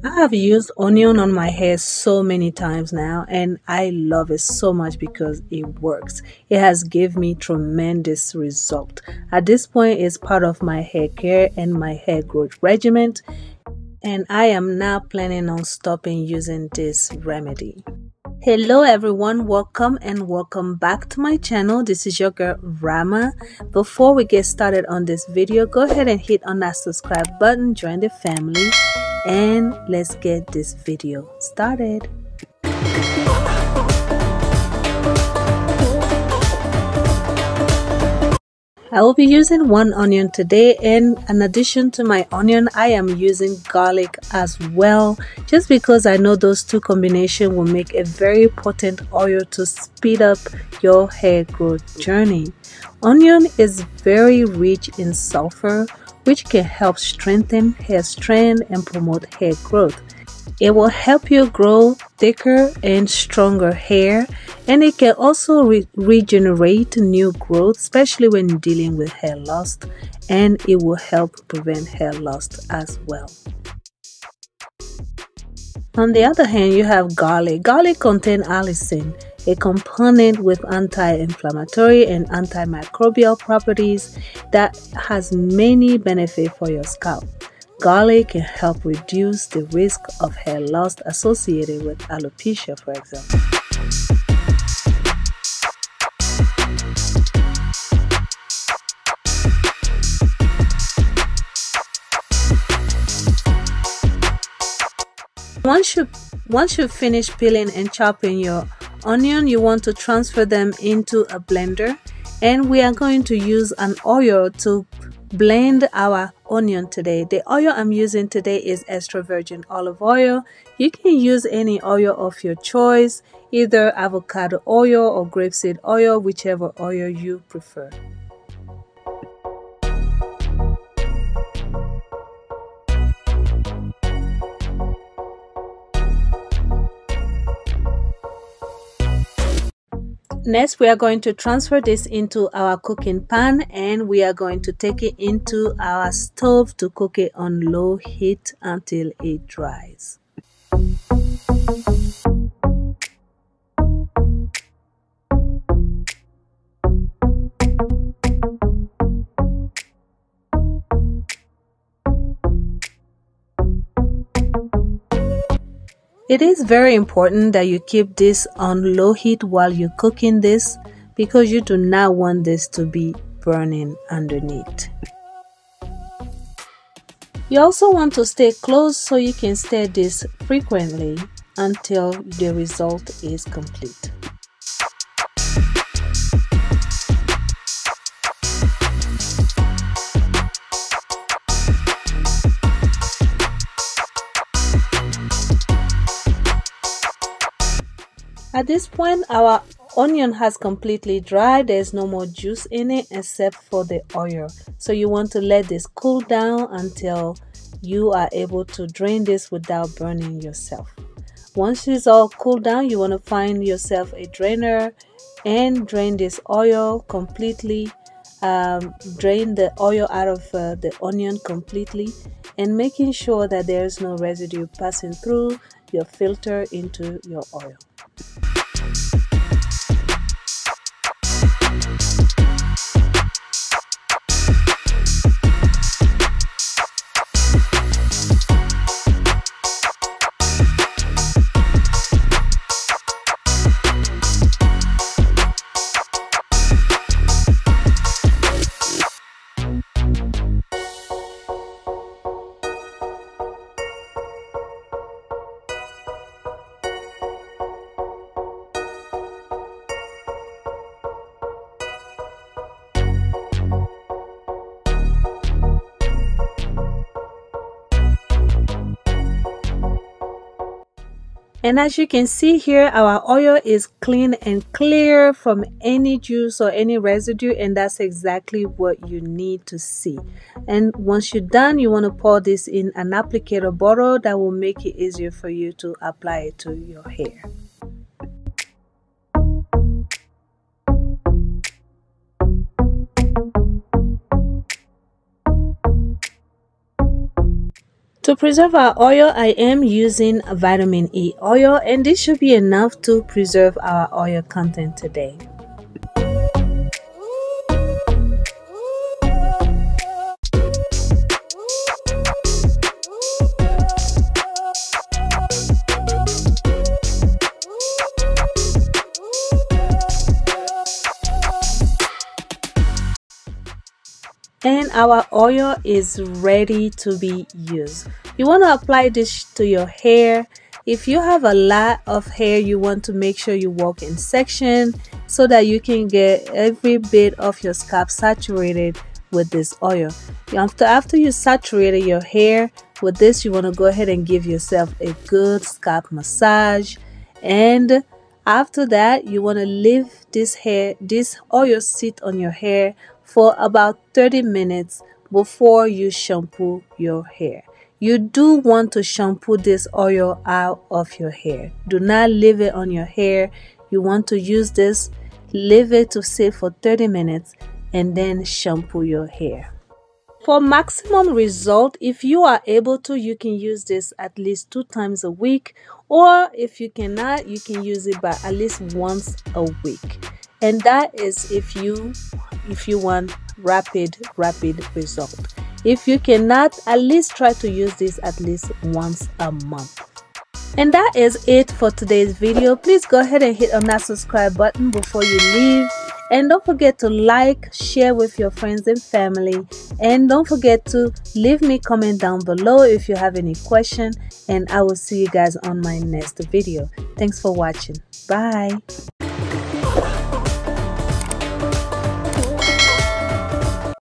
I have used onion on my hair so many times now, and I love it so much because it works. It has given me tremendous result. At this point, it's part of my hair care and my hair growth regimen, and I am now planning on stopping using this remedy. Hello everyone, welcome back to my channel. This is your girl Rama. Before we get started on this video, go ahead and hit on that subscribe button, join the family, and let's get this video started. I will be using one onion today, and in addition to my onion, I am using garlic as well, just because I know those two combination will make a very potent oil to speed up your hair growth journey. Onion is very rich in sulfur, which can help strengthen hair strand and promote hair growth. It will help you grow thicker and stronger hair, and it can also regenerate new growth, especially when dealing with hair loss, and it will help prevent hair loss as well. On the other hand, you have garlic. Garlic contains allicin, a component with anti-inflammatory and antimicrobial properties that has many benefits for your scalp. Garlic can help reduce the risk of hair loss associated with alopecia, for example. Once you finish peeling and chopping your onion, you want to transfer them into a blender, and we are going to use an oil to blend our onion today. The oil I'm using today is extra virgin olive oil. You can use any oil of your choice, either avocado oil or grapeseed oil, whichever oil you prefer. Next, we are going to transfer this into our cooking pan, and we are going to take it into our stove to cook it on low heat until it dries. It is very important that you keep this on low heat while you're cooking this, because you do not want this to be burning underneath. You also want to stay close so you can stir this frequently until the result is complete. At this point, our onion has completely dried. There's no more juice in it except for the oil. So you want to let this cool down until you are able to drain this without burning yourself. Once it's all cooled down, you want to find yourself a drainer and drain this oil completely. Drain the oil out of the onion completely, and making sure that there's no residue passing through your filter into your oil. And as you can see here, our oil is clean and clear from any juice or any residue, and that's exactly what you need to see. And once you're done, you want to pour this in an applicator bottle that will make it easier for you to apply it to your hair. To preserve our oil, I am using vitamin E oil, and this should be enough to preserve our oil content today. And our oil is ready to be used. You want to apply this to your hair. If you have a lot of hair, you want to make sure you work in section so that you can get every bit of your scalp saturated with this oil. After you saturated your hair with this, you want to go ahead and give yourself a good scalp massage. And after that, you want to leave this oil sit on your hair for about 30 minutes before you shampoo your hair. You do want to shampoo this oil out of your hair. Do not leave it on your hair. You want to use this, leave it to sit for 30 minutes and then shampoo your hair. For maximum result, if you are able to, you can use this at least 2 times a week, or if you cannot, you can use it by at least once a week. And that is if you want rapid result. If you cannot, at least try to use this at least once a month. And that is it for today's video. Please go ahead and hit on that subscribe button before you leave, and don't forget to like, share with your friends and family, and don't forget to leave me a comment down below if you have any question, and I will see you guys on my next video. Thanks for watching. Bye.